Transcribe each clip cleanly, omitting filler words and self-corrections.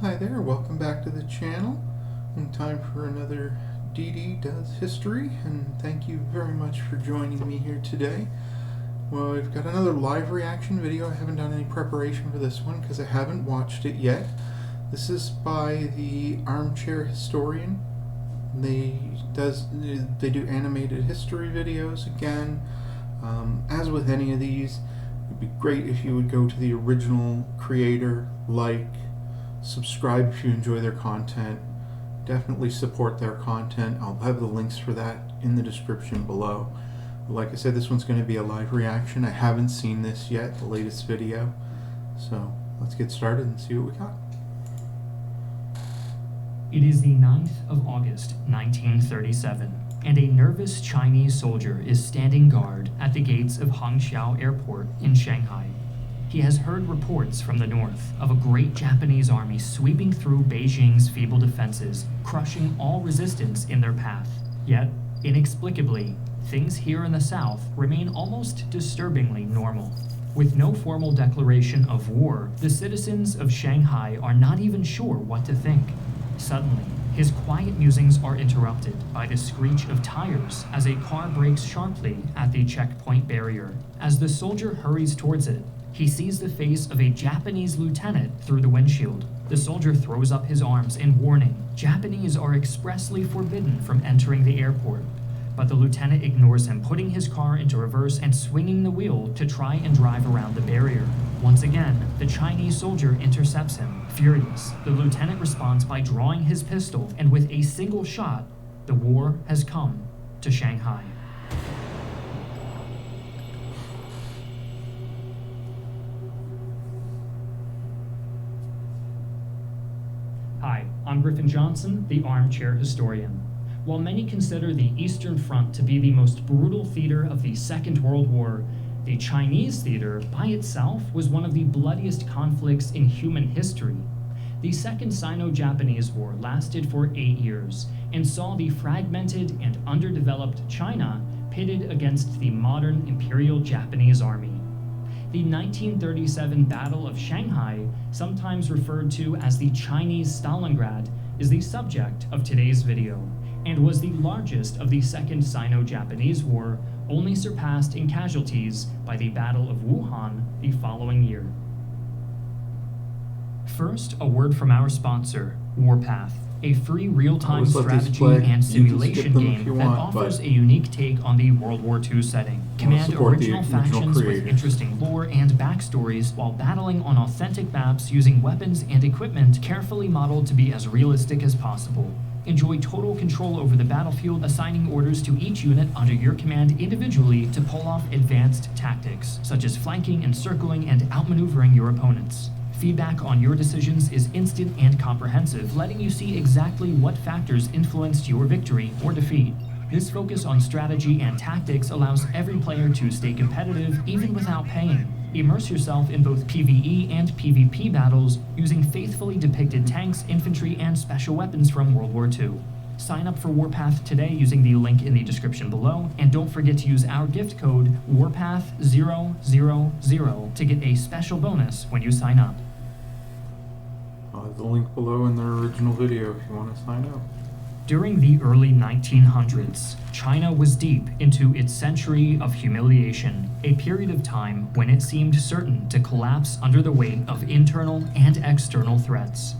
Hi there, welcome back to the channel. And time for another DD Does History, and thank you very much for joining me here today. Well, we've got another live reaction video. I haven't done any preparation for this one because I haven't watched it yet. This is by the Armchair Historian. They do animated history videos again. As with any of these, it'd be great if you would go to the original creator, subscribe if you enjoy their content. Definitely support their content. I'll have the links for that in the description below. Like I said, this one's going to be a live reaction. I haven't seen this yet, the latest video. So let's get started and see what we got. It is the 9th of August, 1937, and a nervous Chinese soldier is standing guard at the gates of Hangzhou Airport in Shanghai. He has heard reports from the north of a great Japanese army sweeping through Beijing's feeble defenses, crushing all resistance in their path. Yet, inexplicably, things here in the south remain almost disturbingly normal. With no formal declaration of war, the citizens of Shanghai are not even sure what to think. Suddenly, his quiet musings are interrupted by the screech of tires as a car brakes sharply at the checkpoint barrier. As the soldier hurries towards it, he sees the face of a Japanese lieutenant through the windshield. The soldier throws up his arms in warning. Japanese are expressly forbidden from entering the airport. But the lieutenant ignores him, putting his car into reverse and swinging the wheel to try and drive around the barrier. Once again, the Chinese soldier intercepts him. Furious, the lieutenant responds by drawing his pistol, and with a single shot, the war has come to Shanghai. Hi, I'm Griffin Johnson, the Armchair Historian. While many consider the Eastern Front to be the most brutal theater of the Second World War, the Chinese theater, by itself, was one of the bloodiest conflicts in human history. The Second Sino-Japanese War lasted for 8 years and saw the fragmented and underdeveloped China pitted against the modern Imperial Japanese Army. The 1937 Battle of Shanghai, sometimes referred to as the Chinese Stalingrad, is the subject of today's video, and was the largest of the Second Sino-Japanese War, only surpassed in casualties by the Battle of Wuhan the following year. First, a word from our sponsor, Warpath, a free real-time strategy and simulation game that offers a unique take on the World War II setting. Command original factions with interesting lore and backstories while battling on authentic maps using weapons and equipment carefully modeled to be as realistic as possible. Enjoy total control over the battlefield, assigning orders to each unit under your command individually to pull off advanced tactics, such as flanking, encircling, and outmaneuvering your opponents. Feedback on your decisions is instant and comprehensive, letting you see exactly what factors influenced your victory or defeat. This focus on strategy and tactics allows every player to stay competitive even without paying. Immerse yourself in both PvE and PvP battles using faithfully depicted tanks, infantry, and special weapons from World War II. Sign up for Warpath today using the link in the description below, and don't forget to use our gift code WARPATH000 to get a special bonus when you sign up. I'll have the link below in their original video if you want to sign up. During the early 1900s, China was deep into its century of humiliation, a period of time when it seemed certain to collapse under the weight of internal and external threats.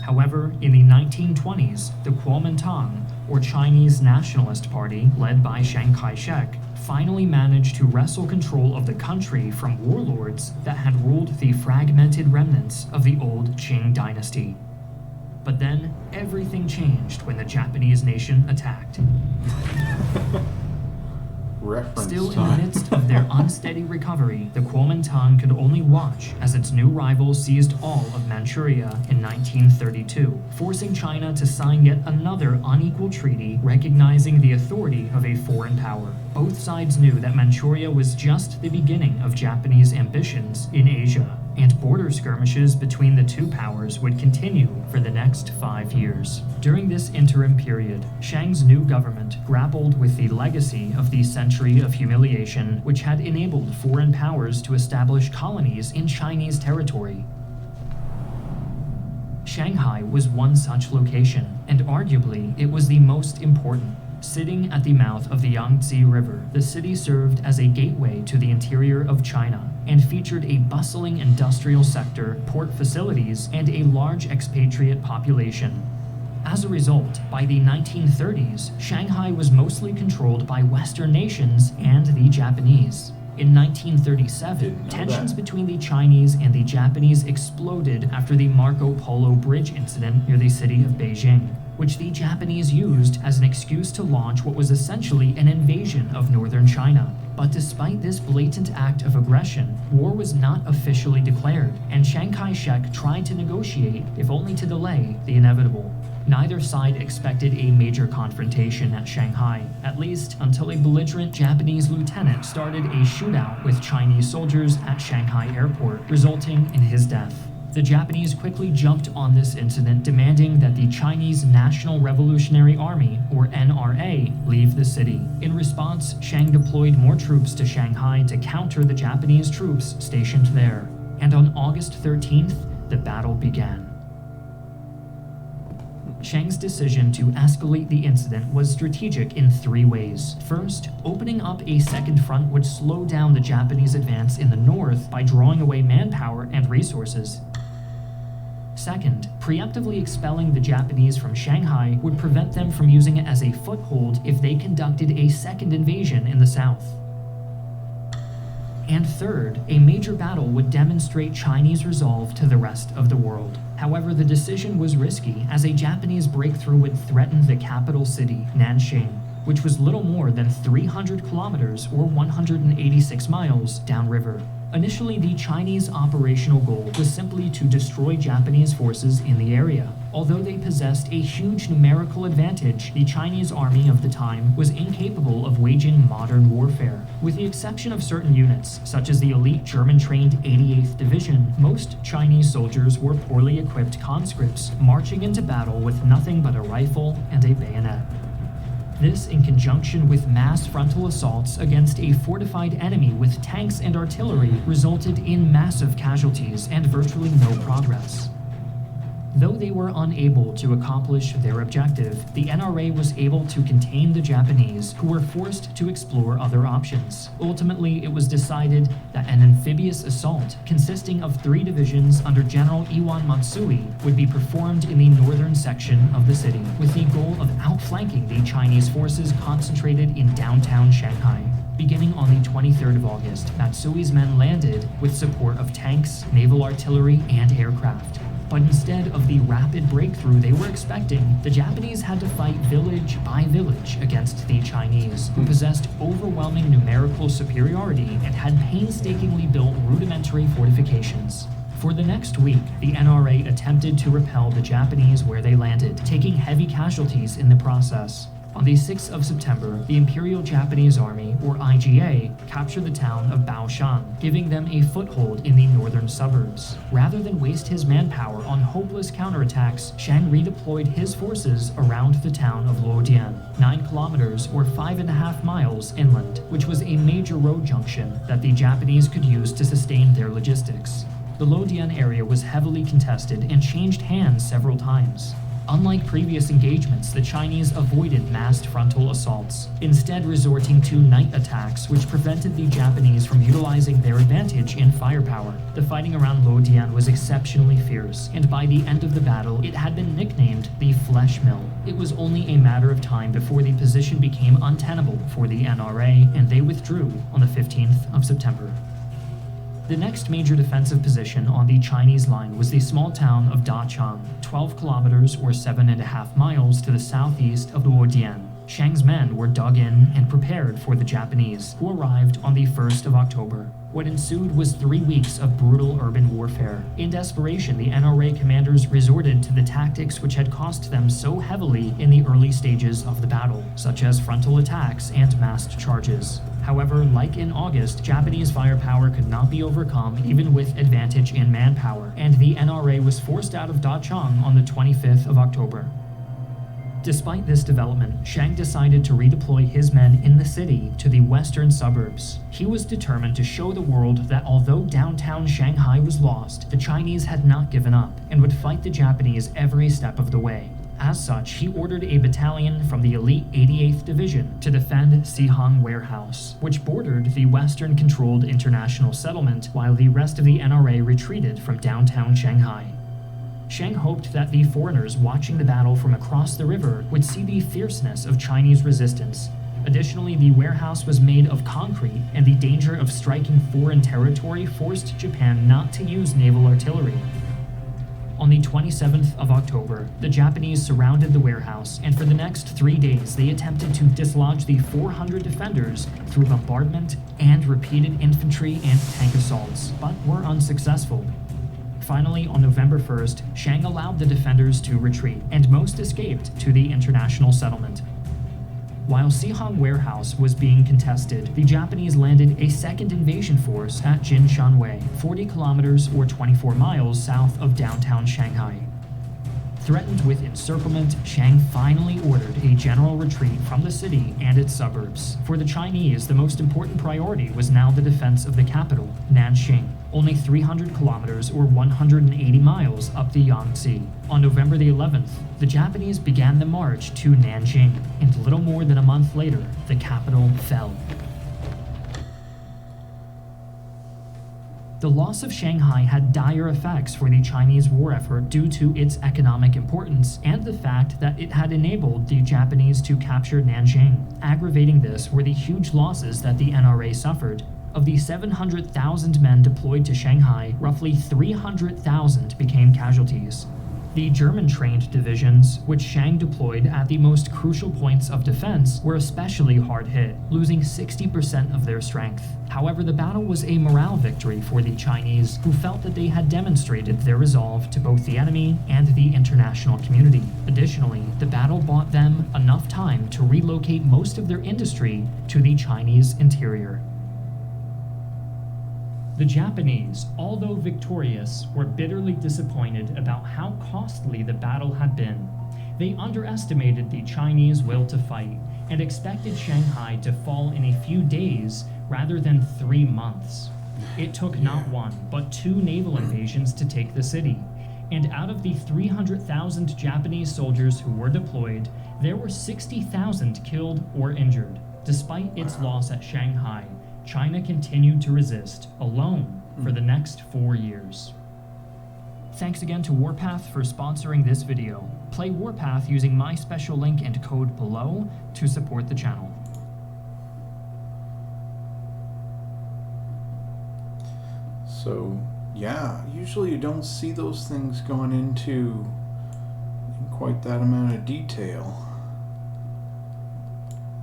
However, in the 1920s, the Kuomintang, or Chinese Nationalist Party, led by Chiang Kai-shek, finally managed to wrestle control of the country from warlords that had ruled the fragmented remnants of the old Qing dynasty. But then, everything changed when the Japanese nation attacked. Still in the midst of their unsteady recovery, the Kuomintang could only watch as its new rival seized all of Manchuria in 1932, forcing China to sign yet another unequal treaty recognizing the authority of a foreign power. Both sides knew that Manchuria was just the beginning of Japanese ambitions in Asia, and border skirmishes between the two powers would continue for the next 5 years. During this interim period, Chiang's new government grappled with the legacy of the century of humiliation, which had enabled foreign powers to establish colonies in Chinese territory. Shanghai was one such location, and arguably it was the most important. Sitting at the mouth of the Yangtze River, the city served as a gateway to the interior of China and featured a bustling industrial sector, port facilities, and a large expatriate population. As a result, by the 1930s, Shanghai was mostly controlled by Western nations and the Japanese. In 1937, tensions between the Chinese and the Japanese exploded after the Marco Polo Bridge incident near the city of Beijing, which the Japanese used as an excuse to launch what was essentially an invasion of northern China. But despite this blatant act of aggression, war was not officially declared, and Chiang Kai-shek tried to negotiate, if only to delay the inevitable. Neither side expected a major confrontation at Shanghai, at least until a belligerent Japanese lieutenant started a shootout with Chinese soldiers at Shanghai airport, resulting in his death. The Japanese quickly jumped on this incident, demanding that the Chinese National Revolutionary Army, or NRA, leave the city. In response, Chiang deployed more troops to Shanghai to counter the Japanese troops stationed there. And on August 13th, the battle began. Chiang's decision to escalate the incident was strategic in three ways. First, opening up a second front would slow down the Japanese advance in the north by drawing away manpower and resources. Second, preemptively expelling the Japanese from Shanghai would prevent them from using it as a foothold if they conducted a second invasion in the south. And third, a major battle would demonstrate Chinese resolve to the rest of the world. However, the decision was risky, as a Japanese breakthrough would threaten the capital city, Nanjing, which was little more than 300 kilometers or 186 miles downriver. Initially, the Chinese operational goal was simply to destroy Japanese forces in the area. Although they possessed a huge numerical advantage, the Chinese army of the time was incapable of waging modern warfare. With the exception of certain units, such as the elite German-trained 88th Division, most Chinese soldiers were poorly equipped conscripts, marching into battle with nothing but a rifle and a bayonet. This, in conjunction with mass frontal assaults against a fortified enemy with tanks and artillery, resulted in massive casualties and virtually no progress. Though they were unable to accomplish their objective, the NRA was able to contain the Japanese, who were forced to explore other options. Ultimately, it was decided that an amphibious assault, consisting of 3 divisions under General Iwan Matsui, would be performed in the northern section of the city, with the goal of outflanking the Chinese forces concentrated in downtown Shanghai. Beginning on the 23rd of August, Matsui's men landed with support of tanks, naval artillery, and aircraft. But instead of the rapid breakthrough they were expecting, the Japanese had to fight village by village against the Chinese, who possessed overwhelming numerical superiority and had painstakingly built rudimentary fortifications. For the next week, the NRA attempted to repel the Japanese where they landed, taking heavy casualties in the process. On the 6th of September, the Imperial Japanese Army, or IJA, captured the town of Baoshan, giving them a foothold in the northern suburbs. Rather than waste his manpower on hopeless counterattacks, Chiang redeployed his forces around the town of Luodian, 9 kilometers or 5.5 miles inland, which was a major road junction that the Japanese could use to sustain their logistics. The Luodian area was heavily contested and changed hands several times. Unlike previous engagements, the Chinese avoided massed frontal assaults, instead resorting to night attacks which prevented the Japanese from utilizing their advantage in firepower. The fighting around Luodian was exceptionally fierce, and by the end of the battle, it had been nicknamed the Flesh Mill. It was only a matter of time before the position became untenable for the NRA, and they withdrew on the 15th of September. The next major defensive position on the Chinese line was the small town of Dachang, 12 kilometers or 7.5 miles to the southeast of Luodian. Chiang's men were dug in and prepared for the Japanese, who arrived on the 1st of October. What ensued was 3 weeks of brutal urban warfare. In desperation, the NRA commanders resorted to the tactics which had cost them so heavily in the early stages of the battle, such as frontal attacks and massed charges. However, like in August, Japanese firepower could not be overcome even with advantage in manpower, and the NRA was forced out of Dachang on the 25th of October. Despite this development, Chiang decided to redeploy his men in the city to the western suburbs. He was determined to show the world that although downtown Shanghai was lost, the Chinese had not given up and would fight the Japanese every step of the way. As such, he ordered a battalion from the elite 88th Division to defend Sihang Warehouse, which bordered the western-controlled international settlement while the rest of the NRA retreated from downtown Shanghai. Chiang hoped that the foreigners watching the battle from across the river would see the fierceness of Chinese resistance. Additionally, the warehouse was made of concrete, and the danger of striking foreign territory forced Japan not to use naval artillery. On the 27th of October, the Japanese surrounded the warehouse, and for the next 3 days they attempted to dislodge the 400 defenders through bombardment and repeated infantry and tank assaults, but were unsuccessful. Finally, on November 1st, Chiang allowed the defenders to retreat, and most escaped to the international settlement. While Sihang Warehouse was being contested, the Japanese landed a second invasion force at Jinshanwei, 40 kilometers or 24 miles south of downtown Shanghai. Threatened with encirclement, Chiang finally ordered a general retreat from the city and its suburbs. For the Chinese, the most important priority was now the defense of the capital, Nanjing, only 300 kilometers or 180 miles up the Yangtze. On November the 11th, the Japanese began the march to Nanjing, and little more than a month later, the capital fell. The loss of Shanghai had dire effects for the Chinese war effort due to its economic importance and the fact that it had enabled the Japanese to capture Nanjing. Aggravating this were the huge losses that the NRA suffered. Of the 700,000 men deployed to Shanghai, roughly 300,000 became casualties. The German-trained divisions, which Chiang deployed at the most crucial points of defense, were especially hard hit, losing 60% of their strength. However, the battle was a morale victory for the Chinese, who felt that they had demonstrated their resolve to both the enemy and the international community. Additionally, the battle bought them enough time to relocate most of their industry to the Chinese interior. The Japanese, although victorious, were bitterly disappointed about how costly the battle had been. They underestimated the Chinese will to fight and expected Shanghai to fall in a few days rather than 3 months. It took not one, but 2 naval invasions to take the city. And out of the 300,000 Japanese soldiers who were deployed, there were 60,000 killed or injured. Despite its loss at Shanghai, China continued to resist, alone, for the next 4 years. Thanks again to Warpath for sponsoring this video. Play Warpath using my special link and code below to support the channel. So, yeah, usually you don't see those things going into quite that amount of detail.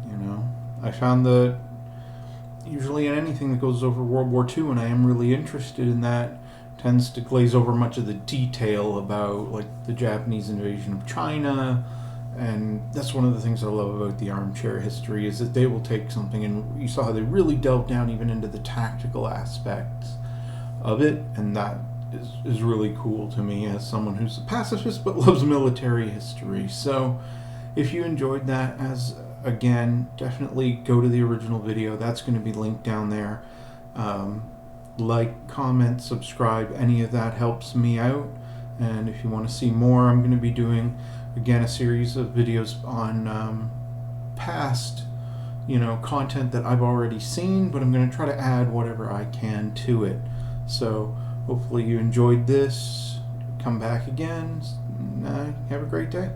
You know, I found that usually in anything that goes over World War II, and I am really interested in that, tends to glaze over much of the detail about like the Japanese invasion of China. And that's one of the things I love about the Armchair History, is that they will take something, and you saw how they really delved down even into the tactical aspects of it, and that is really cool to me as someone who's a pacifist but loves military history. So if you enjoyed that, again, definitely go to the original video. That's going to be linked down there. Like, comment, subscribe, any of that helps me out. And if you want to see more, I'm going to be doing, again, a series of videos on past, content that I've already seen, but I'm going to try to add whatever I can to it. So hopefully you enjoyed this. Come back again. Have a great day.